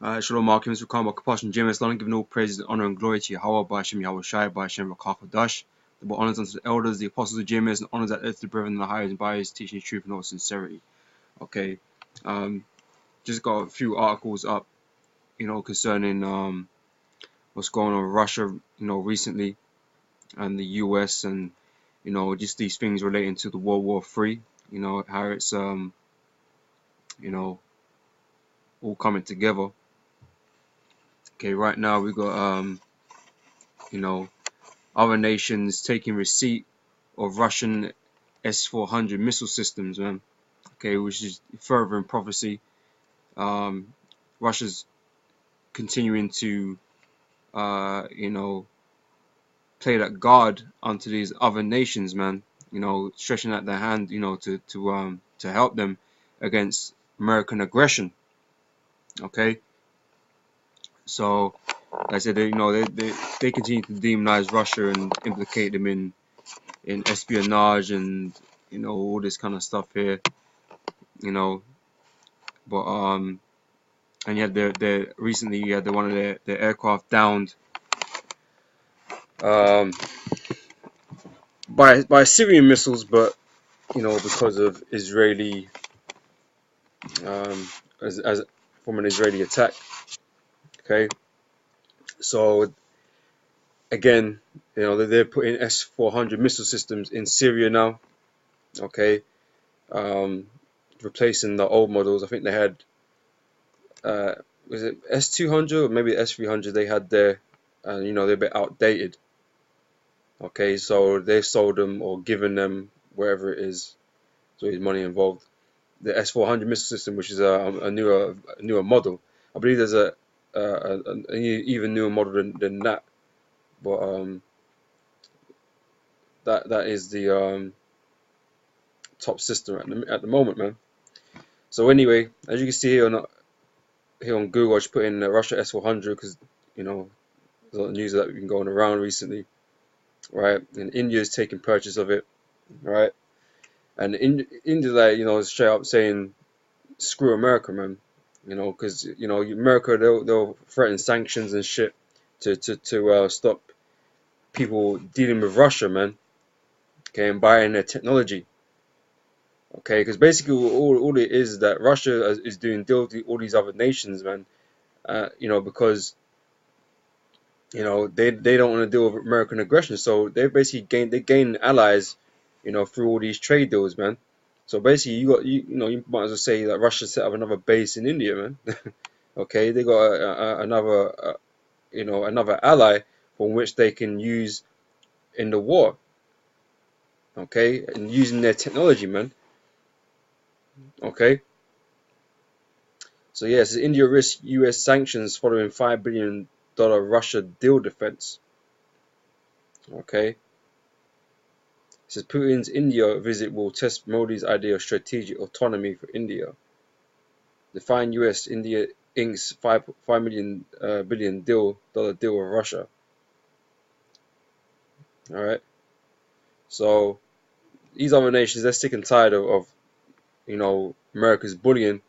Shalom, Markim, GreatMillStone GMSLondon, giving all praises, honor, and glory to Yahweh, by Hashem, Yahweh Shai, by Hashem, Rakach the honors unto the elders, the apostles of GMS, and honors that earth to the brethren and the highest, and by his teaching truth and all sincerity. Okay, just got a few articles up, concerning what's going on with Russia, recently, and the US, and just these things relating to the World War III, how it's all coming together. Okay, right now we got other nations taking receipt of Russian S-400 missile systems, man. Okay, which is further in prophecy. Russia's continuing to play that guard onto these other nations, man. Stretching out their hand, to help them against American aggression. Okay, so like I said, they continue to demonize Russia and implicate them in espionage and all this kind of stuff here. But and you had their recently you had one of their aircraft downed by Syrian missiles, but because of Israeli as from an Israeli attack. Okay, so again, they're putting S-400 missile systems in Syria now. Okay, replacing the old models. I think they had was it S-200 or maybe S-300 they had there, and they're a bit outdated. Okay, so they sold them or given them wherever it is. So there's money involved. The S-400 missile system, which is a newer model. I believe there's an even newer model than that. But that is the top system at the moment, man. So anyway, as you can see here on Google, I just put in Russia S-400 because there's a lot of news that has been going around recently, right? And India is taking purchase of it, right? And India, like, straight up saying, "Screw America, man," because America they'll threaten sanctions and shit to stop people dealing with Russia, man. Okay, and buying their technology. Okay, because basically all it is that Russia is doing deals with all these other nations, man. Because they don't want to deal with American aggression, so they basically gain allies, through all these trade deals, man. So basically, you might as well say that Russia set up another base in India, man. Okay, they got another ally from which they can use in the war. Okay, and using their technology, man. Okay. So yes, India risks U.S. sanctions following $5 billion Russia deal defense. Okay. It says Putin's India visit will test Modi's idea of strategic autonomy for India. The fine U.S.-India inks $5 billion dollar deal with Russia. All right. So these other nations, they're sick and tired of America's bullying.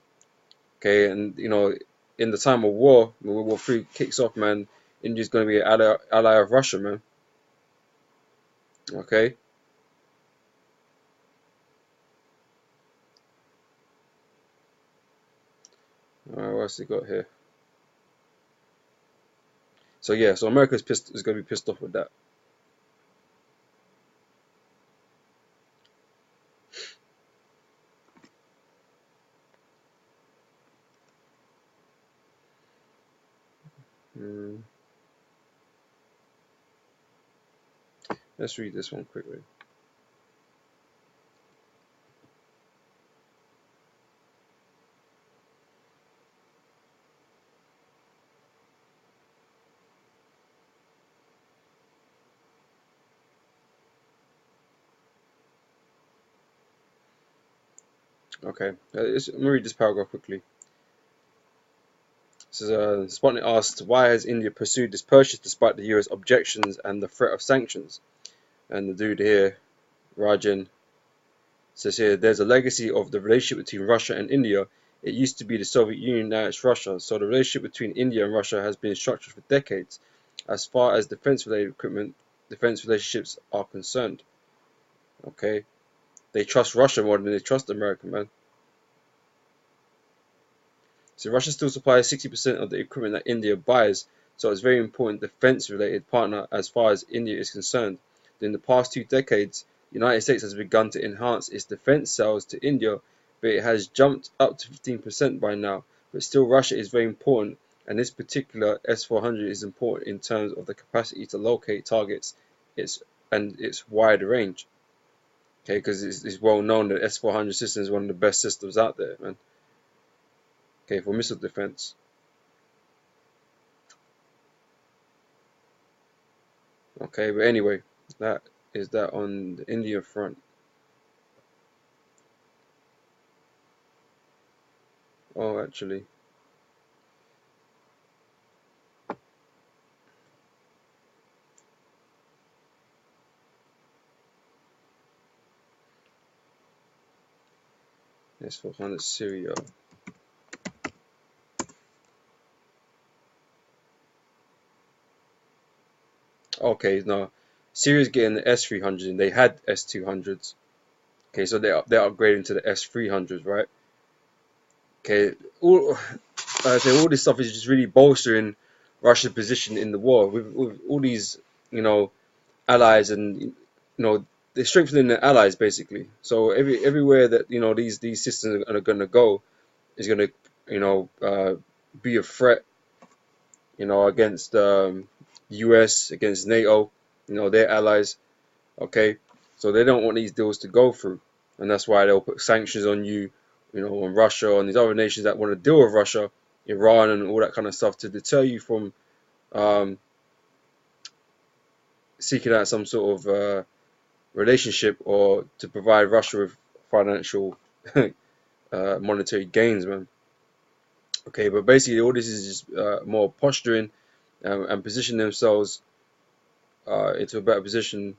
Okay, and in the time of war, when World War III kicks off, man, India's going to be an ally of Russia, man. Okay. Alright, what else they got here? So yeah, so America's is going to be pissed off with that. Let's read this one quickly. Okay, let me read this paragraph quickly. It says, Sputnik asked, why has India pursued this purchase despite the US objections and the threat of sanctions? And the dude here, Rajan, says here, there's a legacy of the relationship between Russia and India It used to be the Soviet Union, now it's Russia. So the relationship between India and Russia has been structured for decades as far as defense-related equipment, defense relationships are concerned. Okay, they trust Russia more than they trust America, man. So Russia still supplies 60% of the equipment that India buys, so it's a very important defense-related partner as far as India is concerned. In the past 2 decades, the United States has begun to enhance its defense sales to India, but it has jumped up to 15% by now. But still, Russia is very important, and this particular S-400 is important in terms of the capacity to locate targets and its wide range. Okay, because it's well known that S-400 system is one of the best systems out there, man. Okay, for missile defense. Okay, but anyway, that is that on the India front. Oh, actually, S-400 Syria. Okay, no, Syria's getting the S-300s, and they had S-200s. Okay, so they're upgrading to the S-300s, right? Okay, I say all this stuff is just really bolstering Russia's position in the war with all these, you know, allies, and they're strengthening their allies basically. So everywhere that these systems are going to go is going to be a threat, against US, against NATO, their allies. Okay, so they don't want these deals to go through, and that's why they'll put sanctions on you, on Russia, on these other nations that want to deal with Russia, Iran, and all that kind of stuff to deter you from um, seeking out some sort of relationship or to provide Russia with financial monetary gains, man. Okay, but basically all this is just more posturing and position themselves into a better position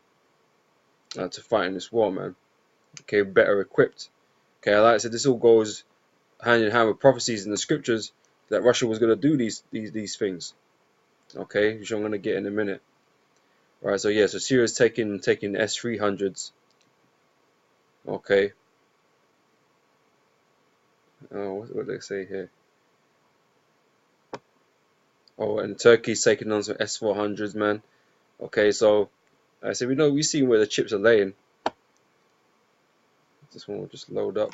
to fight in this war, man. Okay, better equipped. Okay, like I said, this all goes hand in hand with prophecies in the scriptures that Russia was going to do these things. Okay, which I'm going to get in a minute. All right, so yeah, so Syria's taking S-300s. Okay. Oh, what do they say here? Oh, and Turkey's taking on some S-400s, man. Okay, so I said we've seen where the chips are laying. This one will just load up.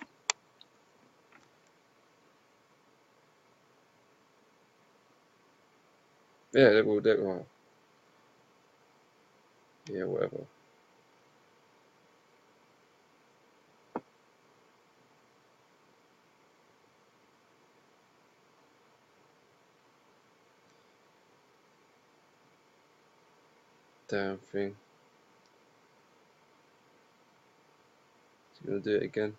Yeah, yeah, whatever. Damn thing. It's gonna do it again.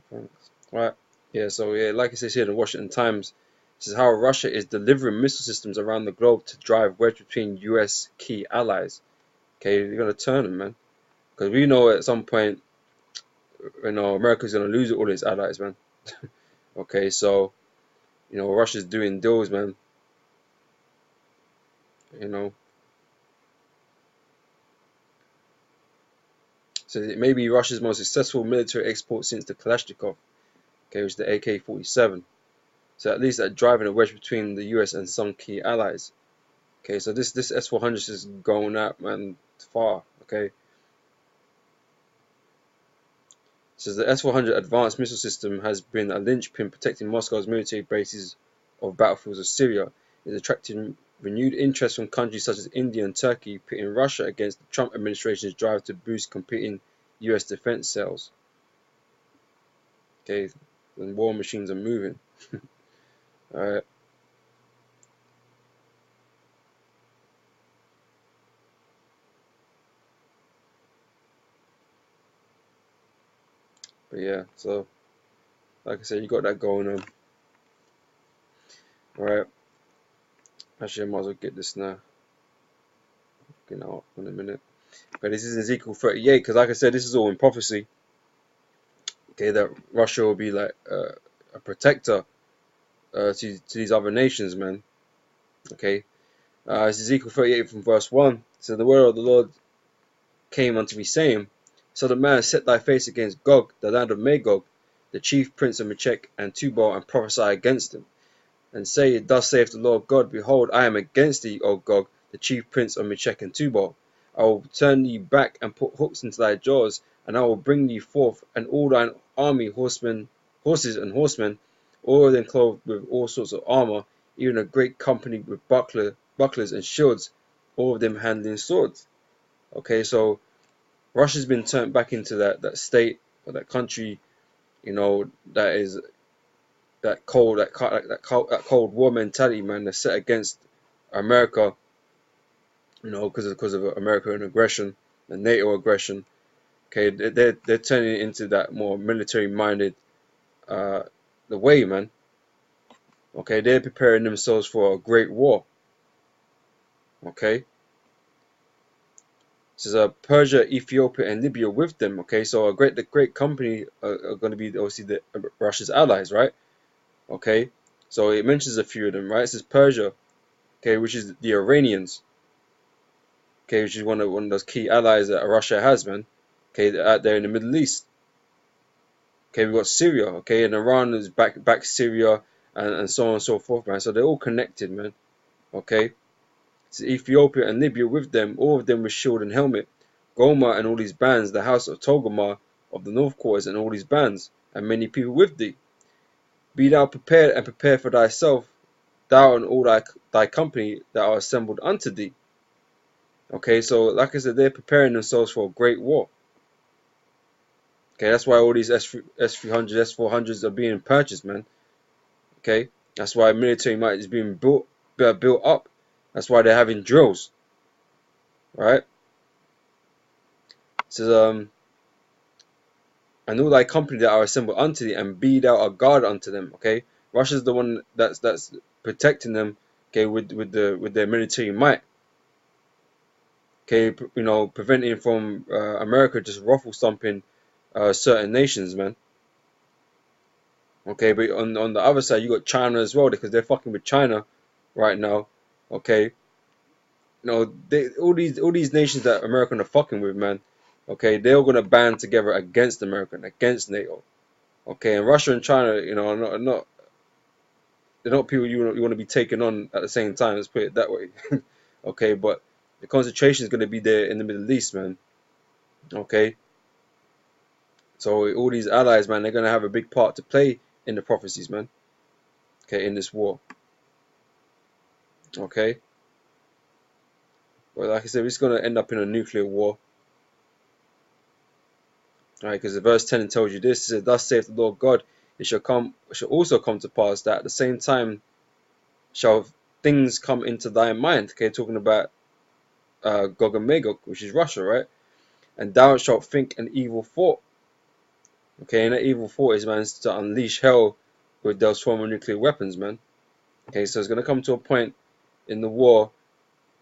Thanks. Right. Yeah, so yeah, like it says here in the Washington Times, this is how Russia is delivering missile systems around the globe to drive wedge between US key allies. Okay, you're gonna turn them, man. Because we know at some point, America's gonna lose all its allies, man. Okay, so Russia's doing deals, man. You know, so it may be Russia's most successful military export since the Kalashnikov, okay, which is the AK-47. So at least that driving a wedge between the US and some key allies. Okay, so this S-400 is going out, man, far. Okay, so the S-400 advanced missile system has been a linchpin protecting Moscow's military bases of battlefields of Syria. It is attracting renewed interest from countries such as India and Turkey, pitting Russia against the Trump administration's drive to boost competing US defense sales. Okay, the war machines are moving. Alright. But yeah, so like I said, you got that going on. Alright. Actually, I might as well get this now. Get out in a minute. But this is Ezekiel 38, because like I said, this is all in prophecy. Okay, that Russia will be like a protector to these other nations, man. Okay, it's Ezekiel 38 from verse 1. So the word of the Lord came unto me, saying, Son of man, set thy face against Gog, the land of Magog, the chief prince of Meshech and Tubal, and prophesy against him, and say, Thus saith the Lord God, Behold, I am against thee, O Gog, the chief prince of Meshech and Tubal. I will turn thee back and put hooks into thy jaws, and I will bring thee forth, and all thine army, horses and horsemen, all of them clothed with all sorts of armor, even a great company with bucklers and shields, all of them handling swords. Okay, so Russia's been turned back into that state or that country, that is that cold war mentality, man, that's set against America, because of American aggression and NATO aggression. Okay, they're turning it into that more military minded the way, man. Okay, they're preparing themselves for a great war. Okay, this is Persia, Ethiopia, and Libya with them. Okay, so the great company are going to be obviously Russia's allies, right? Okay, so it mentions a few of them, right? It says Persia, okay, which is the Iranians, okay, which is one of those key allies that Russia has, man. Okay, they're out there in the Middle East. Okay, we've got Syria, okay, and Iran is back Syria, and so on and so forth, man. So they're all connected, man. Okay, so Ethiopia and Libya with them, all of them with shield and helmet. Goma and all these bands, the house of Togama of the north quarters and all these bands, and many people with thee. Be thou prepared and prepare for thyself, thou and all thy company that are assembled unto thee. Okay, so like I said, they're preparing themselves for a great war. Okay, that's why all these S300s, S400s are being purchased, man. Okay, that's why military might is being built up. That's why they're having drills, right? It says, and all thy company that are assembled unto thee, and be thou a guard unto them. Okay, Russia's the one that's protecting them. Okay, with their military might. Okay, preventing from America just ruffle stomping certain nations, man. Okay, but on the other side, you got China as well, because they're fucking with China right now. Okay, all these nations that America are fucking with, man. Okay, they're all gonna band together against America and against NATO. Okay, and Russia and China, they're not people you want to be taking on at the same time. Let's put it that way. Okay, but the concentration is gonna be there in the Middle East, man. Okay, so all these allies, man, they're gonna have a big part to play in the prophecies, man. Okay, in this war. Okay, but like I said, it's gonna end up in a nuclear war. Right, because the verse 10 tells you this: it says, Thus saith the Lord God, it shall also come to pass that at the same time shall things come into thy mind. Okay, talking about Gog and Magog, which is Russia, right? And thou shalt think an evil thought. Okay, and that evil thought is, man, to unleash hell with those former nuclear weapons, man. Okay, so it's gonna come to a point in the war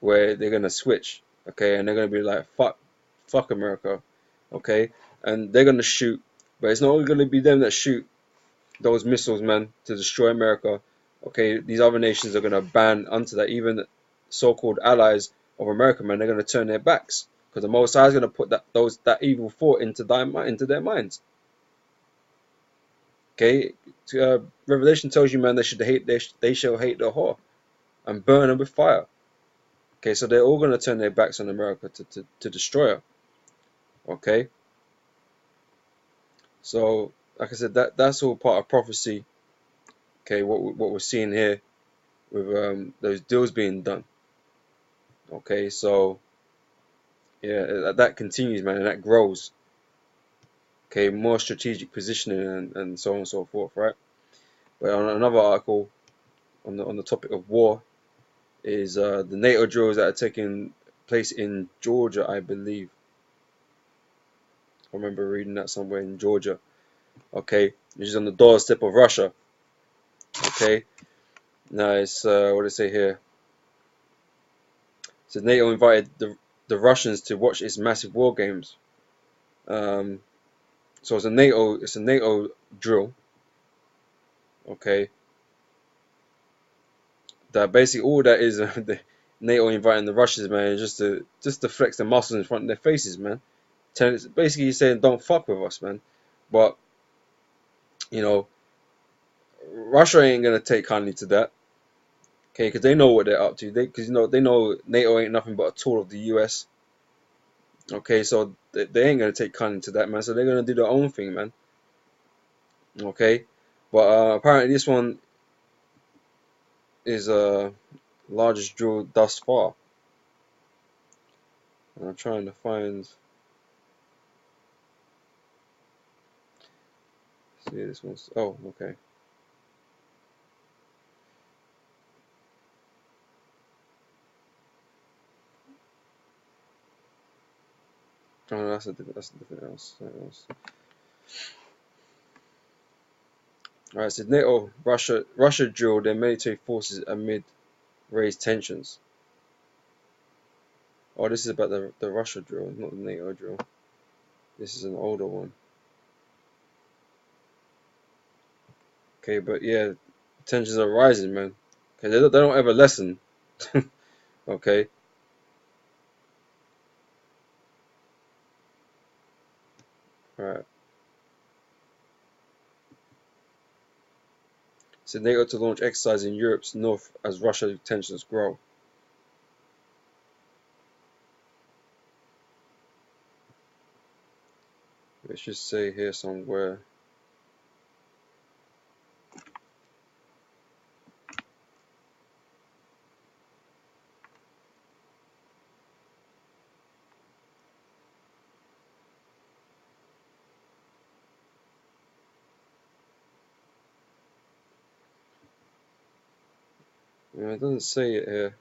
where they're gonna switch. Okay, and they're gonna be like, fuck America. Okay, and they're gonna shoot, but it's not only gonna be them that shoot those missiles, man, to destroy America. Okay, these other nations are gonna ban onto that. Even so-called allies of America, man, they're gonna turn their backs because the Most High is gonna put that evil thought into their minds. Okay, Revelation tells you, man, they shall hate the whore and burn her with fire. Okay, so they're all gonna turn their backs on America to destroy her. Okay, so like I said, that's all part of prophecy. Okay, what we're seeing here with those deals being done. Okay, so yeah, that continues, man, and that grows. Okay, more strategic positioning and so on and so forth, right? But on another article on the topic of war is the NATO drills that are taking place in Georgia, I believe. I remember reading that somewhere in Georgia. Okay, which is on the doorstep of Russia. Okay, now it's what do they say here? So NATO invited the Russians to watch its massive war games. So it's a NATO drill, okay. That basically all that is the NATO inviting the Russians, man, just to flex the muscles in front of their faces, man. Basically saying don't fuck with us, man. But you know, Russia ain't gonna take kindly to that, okay, because they know what they're up to. Because they know NATO ain't nothing but a tool of the US. Okay, so they ain't gonna take kindly to that, man. So they're gonna do their own thing, man. Okay, but apparently this one is largest drill thus far. And I'm trying to find. See this one's. Oh, okay. Oh, no, that's a different else. Alright, so NATO, Russia drilled their military forces amid raised tensions. Oh, this is about the Russia drill, not the NATO drill. This is an older one. Okay, but yeah, tensions are rising, man. Okay, they don't ever lessen. Okay. Alright. So NATO to launch exercise in Europe's north as Russia tensions grow. Let's just say here somewhere. Yeah, it doesn't say it here.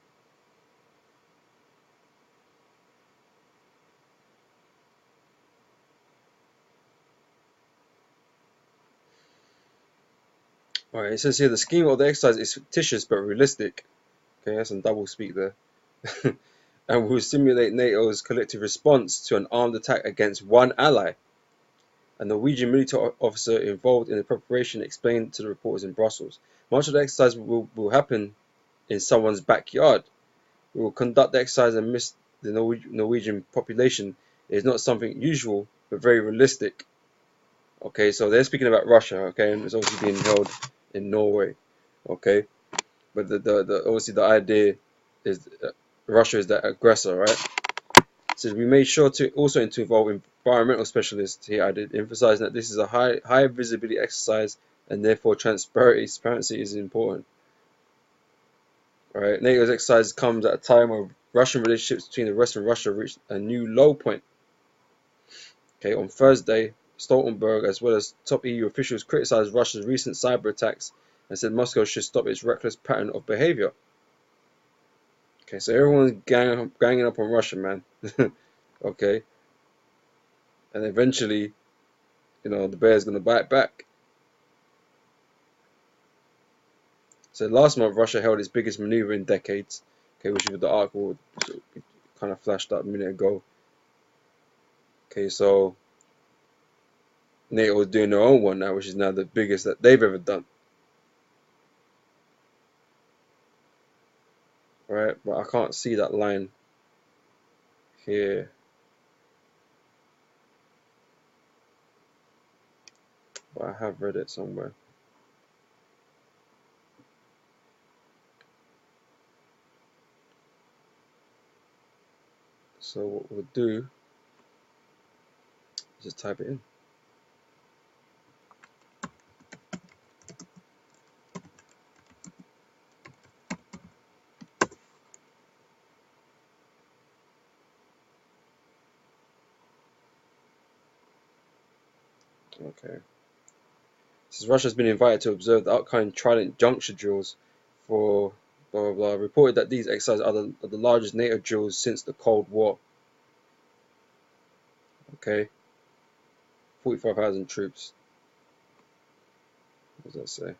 Alright, it says here the scheme of the exercise is fictitious but realistic. Okay, that's some double speak there. And will simulate NATO's collective response to an armed attack against one ally. A Norwegian military officer involved in the preparation explained to the reporters in Brussels. Much of the exercise will happen in someone's backyard. We will conduct the exercise amidst the Norwegian population. It is not something usual, but very realistic. Okay, so they're speaking about Russia, okay, and it's obviously being held in Norway, okay. But the obviously the idea is Russia is the aggressor, right? So we made sure to also involve environmental specialists, he added, emphasizing that this is a high visibility exercise and therefore transparency is important. Right? NATO's exercise comes at a time when Russian relationships between the West and Russia reached a new low point. Okay, on Thursday, Stoltenberg, as well as top EU officials, criticized Russia's recent cyber attacks and said Moscow should stop its reckless pattern of behavior. Okay, so everyone's ganging up on Russia, man. Okay, and eventually, the bear's gonna bite back. So last month, Russia held its biggest maneuver in decades. Okay, which is the article kind of flashed up a minute ago. Okay, so NATO is doing their own one now, which is now the biggest that they've ever done. Right, but I can't see that line here. But I have read it somewhere. So what we'll do is just type it in. Okay. Says Russia has been invited to observe the upcoming Trident Juncture drills for blah blah blah. Reported that these exercises are the largest NATO drills since the Cold War. Okay. 45,000 troops. What does that say?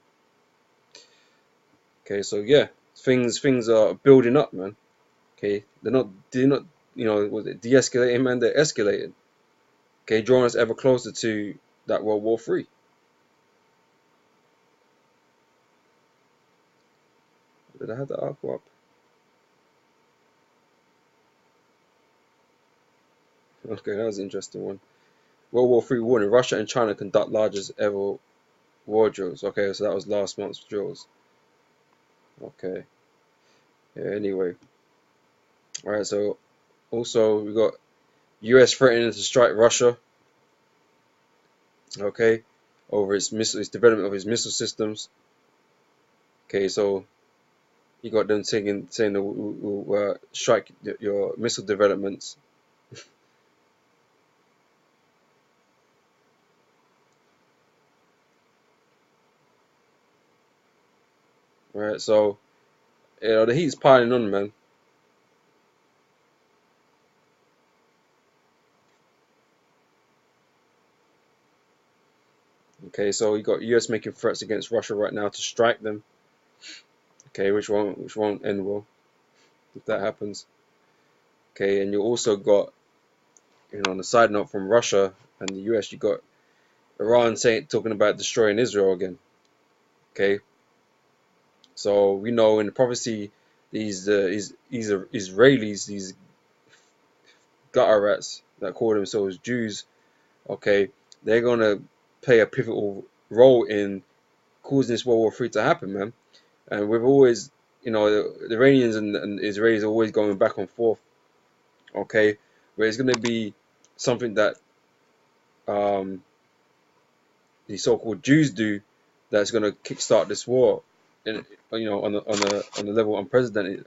Okay, so yeah, things are building up, man. Okay, they're not was it de-escalating, man? They're escalating. Okay, drawing us ever closer to that World War III. Did I have that article up? Okay, that was an interesting one. World War III warning: Russia and China conduct largest ever war drills. Okay, so that was last month's drills. Okay. Yeah, anyway. Alright, so also we got US threatening to strike Russia. Okay. Over its development of its missile systems. Okay, so you got them saying we'll strike your missile developments. Right, so the heat's piling on, man. Okay, so you got US making threats against Russia right now to strike them. Okay, which won't end well if that happens. Okay, and you also got, on the side note from Russia and the US, you got Iran talking about destroying Israel again. Okay, so we know in the prophecy these Israelis, these gutter rats that call themselves Jews, okay, they're gonna play a pivotal role in causing this World War III to happen, man. And we've always, the Iranians and Israelis are always going back and forth, okay, where it's gonna be something that um, the so-called Jews do that's gonna kickstart this war, and on the level unprecedented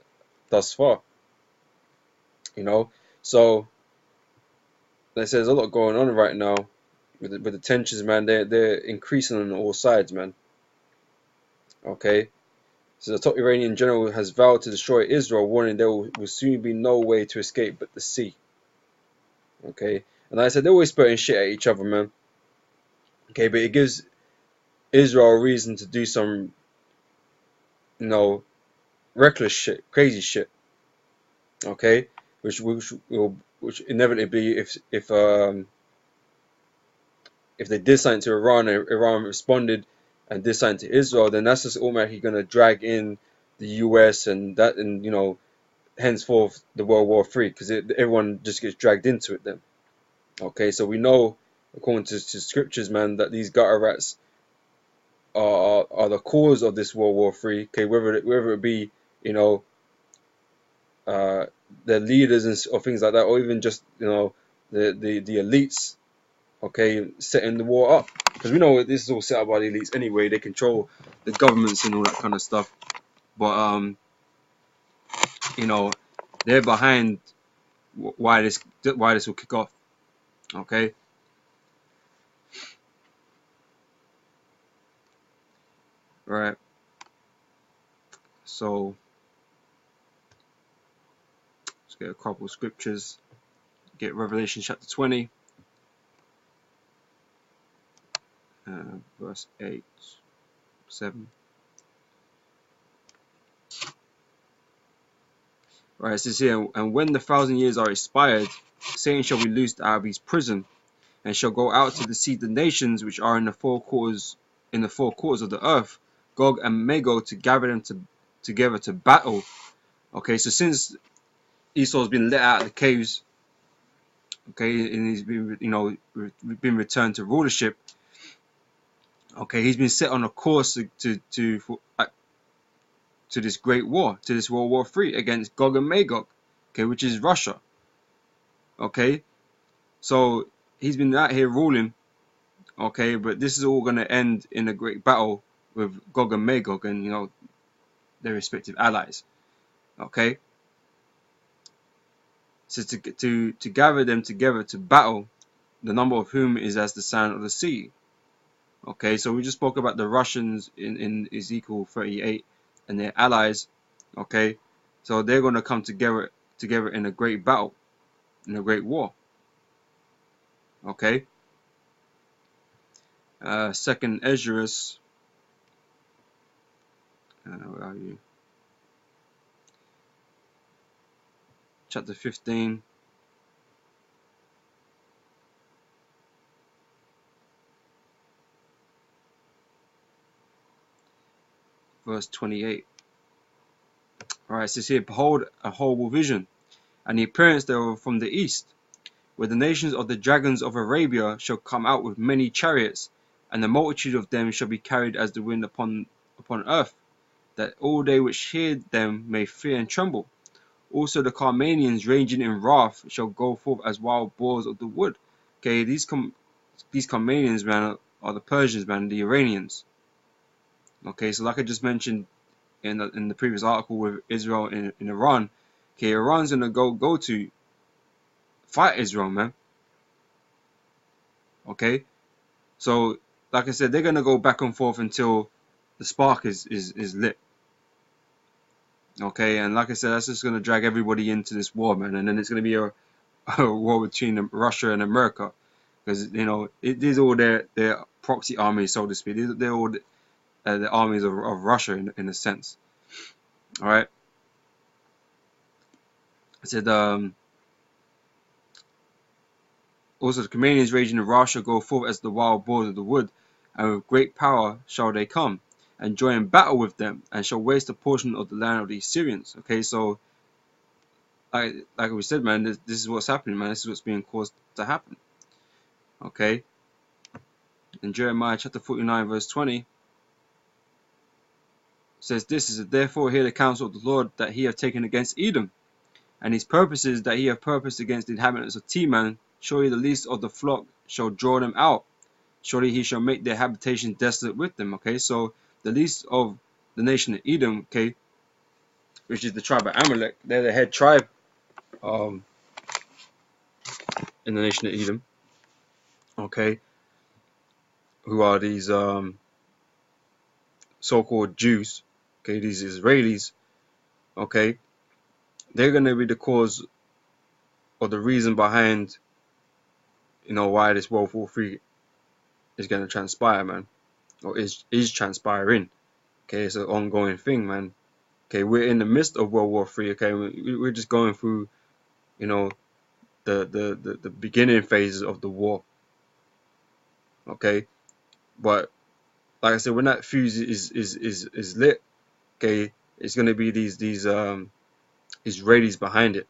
thus far, So there's a lot going on right now with the tensions, man. They're increasing on all sides, man. Okay, so the top Iranian general has vowed to destroy Israel, warning there will soon be no way to escape but the sea. Okay, and like I said, they're always spitting shit at each other, man. Okay, but it gives Israel a reason to do some, reckless shit, crazy shit. Okay, which inevitably, if they did something to Iran and Iran responded and did something to Israel, then that's just automatically going to drag in the US and henceforth the World War III, because everyone just gets dragged into it then. Okay, so we know, according to scriptures, man, that these gutter rats are the cause of this World War III. Okay, whether it be, their leaders or things like that, or even just the elites, okay, setting the war up, because we know this is all set up by the elites anyway. They control the governments and all that kind of stuff, but they're behind why this will kick off. Okay, right. So let's get a couple of scriptures. Get Revelation chapter 20, verse 8, 7. Right, it says here, and when the 1,000 years are expired, Satan shall be loosed out of his prison, and shall go out to deceive the nations which are in the four quarters of the earth, Gog and Magog, to gather them together to battle. Okay, so since Esau's been let out of the caves, okay, and he's been returned to rulership. Okay, he's been set on a course to this great war, to this World War III against Gog and Magog, okay, which is Russia. Okay, so he's been out here ruling, okay, but this is all going to end in a great battle with Gog and Magog and their respective allies. Okay, so to gather them together to battle, the number of whom is as the sand of the sea. Okay, so we just spoke about the Russians in Ezekiel 38 and their allies. Okay, so they're going to come together in a great battle, in a great war. Okay, second Esdras, where are you? Chapter 15. verse 28. Alright, it says here, behold a horrible vision, and the appearance thereof from the east, where the nations of the dragons of Arabia shall come out with many chariots, and the multitude of them shall be carried as the wind upon earth, that all they which hear them may fear and tremble. Also the Carmanians raging in wrath shall go forth as wild boars of the wood. Okay, these Carmanians, man, are the Persians, man, the Iranians. Okay, so like I just mentioned in the previous article with Israel and Iran, okay, Iran's gonna go to fight Israel, man. Okay, so like I said, they're gonna go back and forth until the spark is lit. Okay, and like I said, that's just gonna drag everybody into this war, man, and then it's gonna be a war between Russia and America, because you know these are all their proxy armies, so to speak. They're all the armies of Russia in a sense. All right. I said also the Carmanians raging in wrath shall go forth as the wild boars of the wood, and with great power shall they come, and join battle with them, and shall waste a portion of the land of the Assyrians. Okay, so like we said, man, this is what's happening, man. This is what's being caused to happen. Okay. In Jeremiah chapter 49 verse 20 says, this is therefore hear the counsel of the Lord that he hath taken against Edom, and his purposes that he hath purposed against the inhabitants of Teman. Surely the least of the flock shall draw them out. Surely he shall make their habitation desolate with them. Okay, so the least of the nation of Edom, okay, which is the tribe of Amalek, they're the head tribe in the nation of Edom. Okay, who are these so-called Jews? Okay, these Israelis. Okay, they're going to be the cause or the reason behind, you know, why this World War III is going to transpire, man, or is transpiring. Okay, it's an ongoing thing, man. Okay, we're in the midst of World War III. Okay, we're just going through, you know, the beginning phases of the war. Okay, but like I said, when that fuse is lit, okay, it's going to be these Israelis behind it.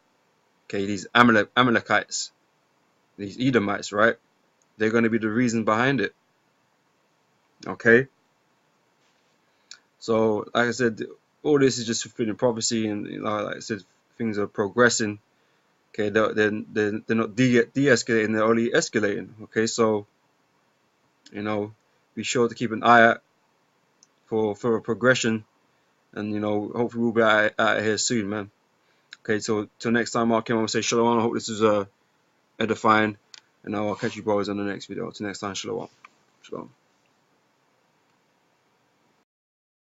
Okay, these Amalekites, these Edomites, right? They're going to be the reason behind it. Okay, so like I said, all this is just fulfilling prophecy, and you know, like I said, things are progressing. Okay, they're not de-escalating, they're only escalating. Okay, so you know, be sure to keep an eye out for a progression, and you know, hopefully we'll be out of here soon, man. Okay, so till next time, I'll come on and say shalom. I hope this is edifying, and I'll catch you boys on the next video. Till next time, shalom. Shalom.